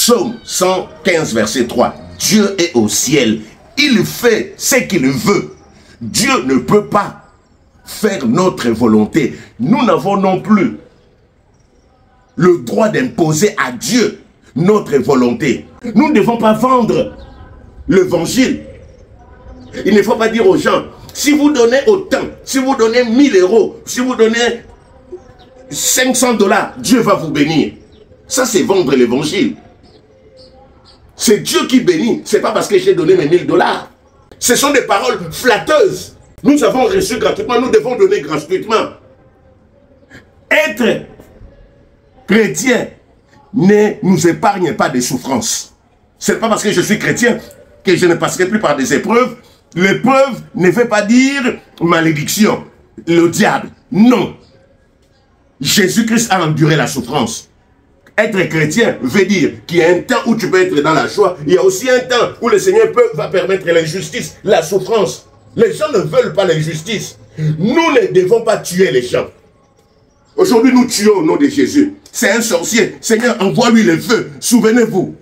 Psaume 115, verset 3. Dieu est au ciel. Il fait ce qu'il veut. Dieu ne peut pas faire notre volonté. Nous n'avons non plus le droit d'imposer à Dieu notre volonté. Nous ne devons pas vendre l'évangile. Il ne faut pas dire aux gens, si vous donnez autant, si vous donnez 1000 euros, si vous donnez 500 $, Dieu va vous bénir. Ça, c'est vendre l'évangile. C'est Dieu qui bénit. Ce n'est pas parce que j'ai donné mes 1000 $. Ce sont des paroles flatteuses. Nous avons reçu gratuitement, nous devons donner gratuitement. Être chrétien ne nous épargne pas des souffrances. Ce n'est pas parce que je suis chrétien que je ne passerai plus par des épreuves. L'épreuve ne veut pas dire malédiction, le diable. Non. Jésus-Christ a enduré la souffrance. Être chrétien veut dire qu'il y a un temps où tu peux être dans la joie. Il y a aussi un temps où le Seigneur va permettre l'injustice, la souffrance. Les gens ne veulent pas l'injustice. Nous ne devons pas tuer les gens. Aujourd'hui, nous tuons au nom de Jésus. C'est un sorcier. Seigneur, envoie-lui le feu. Souvenez-vous.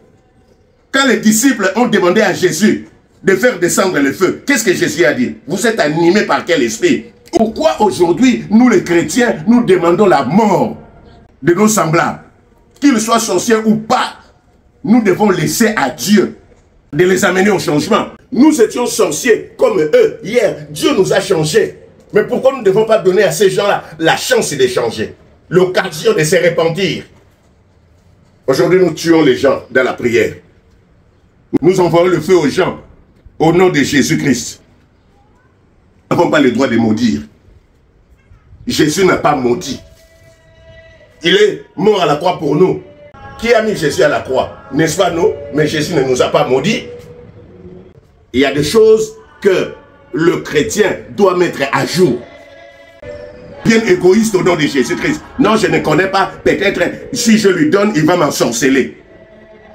Quand les disciples ont demandé à Jésus de faire descendre le feu, qu'est-ce que Jésus a dit? Vous êtes animés par quel esprit? Pourquoi aujourd'hui, nous les chrétiens, nous demandons la mort de nos semblables? Qu'ils soient sorciers ou pas, nous devons laisser à Dieu de les amener au changement. Nous étions sorciers comme eux. Hier, Dieu nous a changés. Mais pourquoi nous ne devons pas donner à ces gens-là la chance de changer? L'occasion de se repentir. Aujourd'hui, nous tuons les gens dans la prière. Nous envoyons le feu aux gens au nom de Jésus-Christ. Nous n'avons pas le droit de maudire. Jésus n'a pas maudit. Il est mort à la croix pour nous. Qui a mis Jésus à la croix? N'est-ce pas nous? Mais Jésus ne nous a pas maudit. Il y a des choses que le chrétien doit mettre à jour. Bien égoïste au nom de Jésus-Christ. Non, je ne connais pas. Peut-être si je lui donne, il va m'ensorceler.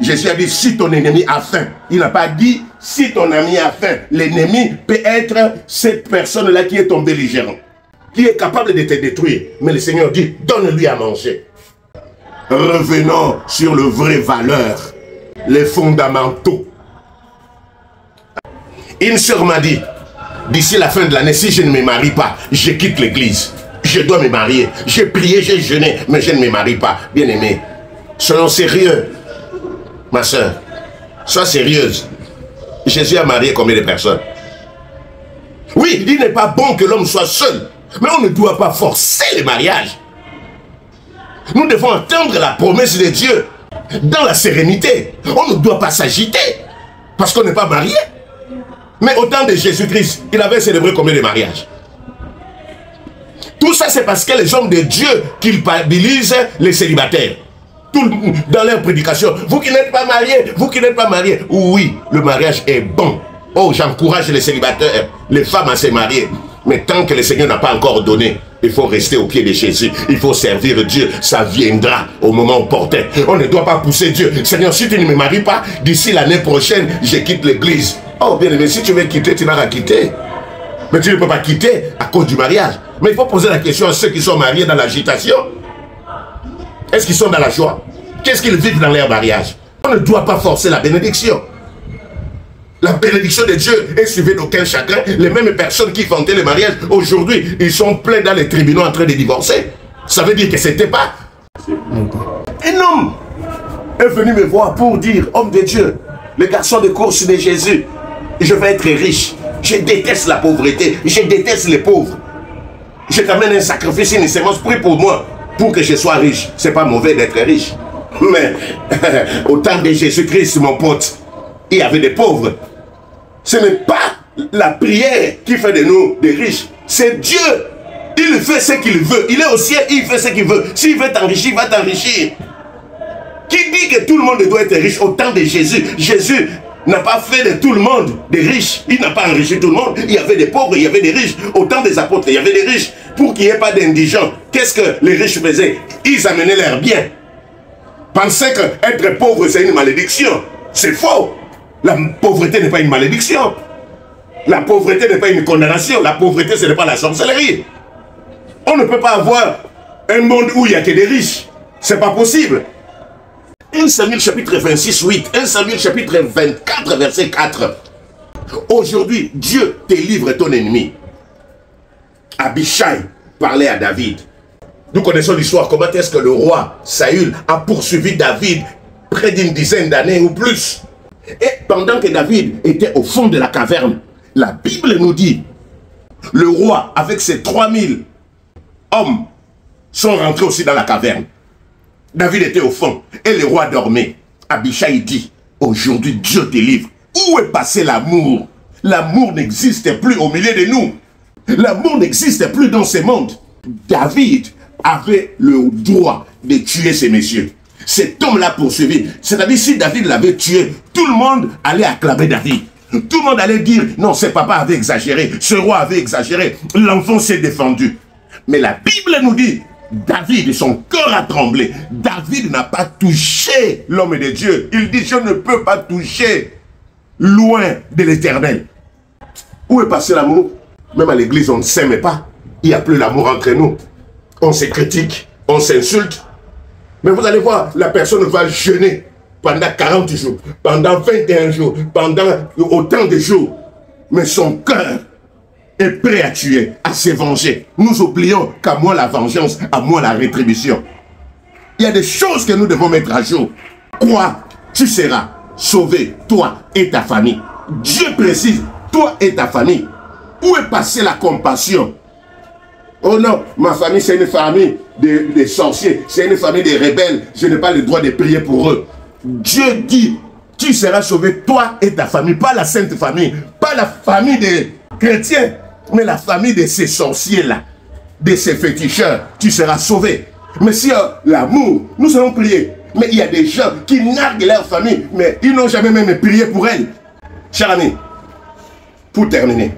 Jésus a dit, si ton ennemi a faim. Il n'a pas dit, si ton ami a faim. L'ennemi peut être cette personne-là qui est ton belligérant, qui est capable de te détruire. Mais le Seigneur dit, donne-lui à manger. Revenons sur le vrai valeur, les fondamentaux. Une sœur m'a dit, d'ici la fin de l'année, si je ne me marie pas, je quitte l'église. Je dois me marier. J'ai prié, j'ai jeûné, mais je ne me marie pas. Bien aimé, soyons sérieux. Ma soeur, sois sérieuse. Jésus a marié combien de personnes? Oui, il n'est pas bon que l'homme soit seul. Mais on ne doit pas forcer le mariage. Nous devons attendre la promesse de Dieu dans la sérénité. On ne doit pas s'agiter parce qu'on n'est pas marié. Mais au temps de Jésus-Christ, il avait célébré combien de mariages? Tout ça, c'est parce que les hommes de Dieu culpabilisent les célibataires. Dans leur prédication, vous qui n'êtes pas mariés, vous qui n'êtes pas mariés. Oui, le mariage est bon. Oh, j'encourage les célibataires, les femmes à se marier. Mais tant que le Seigneur n'a pas encore donné, il faut rester au pied de Jésus. Il faut servir Dieu. Ça viendra au moment opportun. On ne doit pas pousser Dieu. Seigneur, si tu ne me maries pas, d'ici l'année prochaine, je quitte l'église. Oh, bien aimé, si tu veux quitter, tu n'as qu'à quitter. Mais tu ne peux pas quitter à cause du mariage. Mais il faut poser la question à ceux qui sont mariés dans l'agitation. Est-ce qu'ils sont dans la joie? Qu'est-ce qu'ils vivent dans leur mariage? On ne doit pas forcer la bénédiction. La bénédiction de Dieu est suivie d'aucun chagrin. Les mêmes personnes qui vantaient le mariage, aujourd'hui, ils sont pleins dans les tribunaux en train de divorcer. Ça veut dire que c'était pas. Un homme est venu me voir pour dire, homme de Dieu, le garçon de course de Jésus, je vais être riche. Je déteste la pauvreté. Je déteste les pauvres. Je t'amène un sacrifice, une sémence, prie pour moi, pour que je sois riche. C'est pas mauvais d'être riche. Mais au temps de Jésus-Christ, mon pote, il y avait des pauvres. Ce n'est pas la prière qui fait de nous des riches. C'est Dieu. Il fait ce qu'il veut. Il est au ciel, il fait ce qu'il veut. S'il veut t'enrichir, il va t'enrichir. Qui dit que tout le monde doit être riche au temps de Jésus? Jésus n'a pas fait de tout le monde des riches. Il n'a pas enrichi tout le monde. Il y avait des pauvres, il y avait des riches. Au temps des apôtres, il y avait des riches. Pour qu'il n'y ait pas d'indigents, qu'est-ce que les riches faisaient? Ils amenaient leurs biens. Pensaient qu'être pauvre, c'est une malédiction. C'est faux. La pauvreté n'est pas une malédiction. La pauvreté n'est pas une condamnation. La pauvreté, ce n'est pas la sorcellerie. On ne peut pas avoir un monde où il n'y a que des riches. C'est pas possible. 1 Samuel chapitre 26, 8. 1 Samuel chapitre 24, verset 4. Aujourd'hui, Dieu te livre ton ennemi. Abishai parlait à David. Nous connaissons l'histoire, comment est-ce que le roi Saül a poursuivi David près d'une dizaine d'années ou plus. Et pendant que David était au fond de la caverne, la Bible nous dit, le roi avec ses 3000 hommes sont rentrés aussi dans la caverne. David était au fond et le roi dormait. Abishai dit, aujourd'hui Dieu te livre. Où est passé l'amour? L'amour n'existe plus au milieu de nous. L'amour n'existe plus dans ce monde. David avait le droit de tuer ces messieurs. Cet homme-là poursuivi. C'est-à-dire, si David l'avait tué, tout le monde allait acclamer David. Tout le monde allait dire, non, ce papa avait exagéré, ce roi avait exagéré, l'enfant s'est défendu. Mais la Bible nous dit, David, son cœur a tremblé. David n'a pas touché l'homme de Dieu. Il dit, je ne peux pas toucher loin de l'Éternel. Où est passé l'amour? Même à l'église, on ne s'aime pas. Il n'y a plus l'amour entre nous. On se critique, on s'insulte. Mais vous allez voir, la personne va jeûner pendant 40 jours, pendant 21 jours, pendant autant de jours. Mais son cœur est prêt à tuer, à se venger. Nous oublions qu'à moi la vengeance, à moi la rétribution. Il y a des choses que nous devons mettre à jour. Quoi? Tu seras sauvé, toi et ta famille. Dieu précise, toi et ta famille. Où est passée la compassion? Oh non, ma famille c'est une famille de sorciers, c'est une famille de rebelles, je n'ai pas le droit de prier pour eux. Dieu dit, tu seras sauvé, toi et ta famille, pas la sainte famille, pas la famille des chrétiens, mais la famille de ces sorciers-là, de ces féticheurs, tu seras sauvé. Mais si l'amour, nous allons prier. Mais il y a des gens qui narguent leur famille, mais ils n'ont jamais même prié pour elle. Chers amis, pour terminer,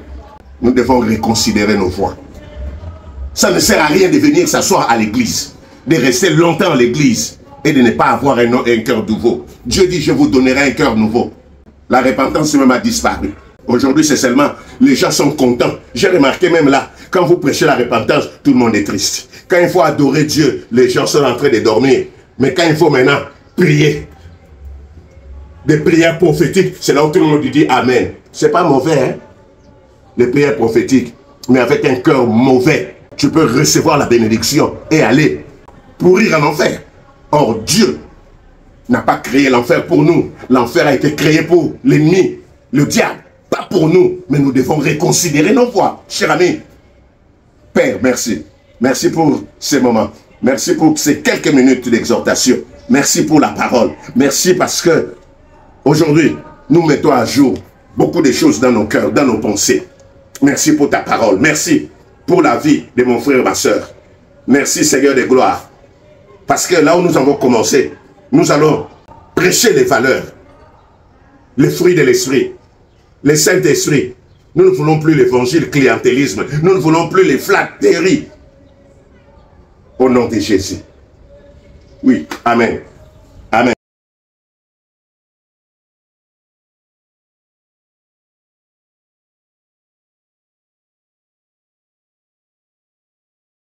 nous devons reconsidérer nos voies. Ça ne sert à rien de venir s'asseoir à l'église, de rester longtemps à l'église et de ne pas avoir un cœur nouveau. Dieu dit, je vous donnerai un cœur nouveau. La repentance même a disparu. Aujourd'hui, c'est seulement, les gens sont contents. J'ai remarqué même là, quand vous prêchez la repentance, tout le monde est triste. Quand il faut adorer Dieu, les gens sont en train de dormir. Mais quand il faut maintenant prier, des prières prophétiques, c'est là où tout le monde dit Amen. C'est pas mauvais, hein? Les prières prophétiques, mais avec un cœur mauvais, tu peux recevoir la bénédiction et aller pourrir en enfer. Or, Dieu n'a pas créé l'enfer pour nous. L'enfer a été créé pour l'ennemi, le diable. Pas pour nous, mais nous devons reconsidérer nos voies. Cher ami, Père, merci. Merci pour ces moments. Merci pour ces quelques minutes d'exhortation. Merci pour la parole. Merci parce que aujourd'hui, nous mettons à jour beaucoup de choses dans nos cœurs, dans nos pensées. Merci pour ta parole. Merci pour la vie de mon frère et ma soeur. Merci Seigneur de gloire. Parce que là où nous avons commencé, nous allons prêcher les valeurs, les fruits de l'esprit, les Saint-Esprit. Nous ne voulons plus l'évangile clientélisme. Nous ne voulons plus les flatteries. Au nom de Jésus. Oui, Amen.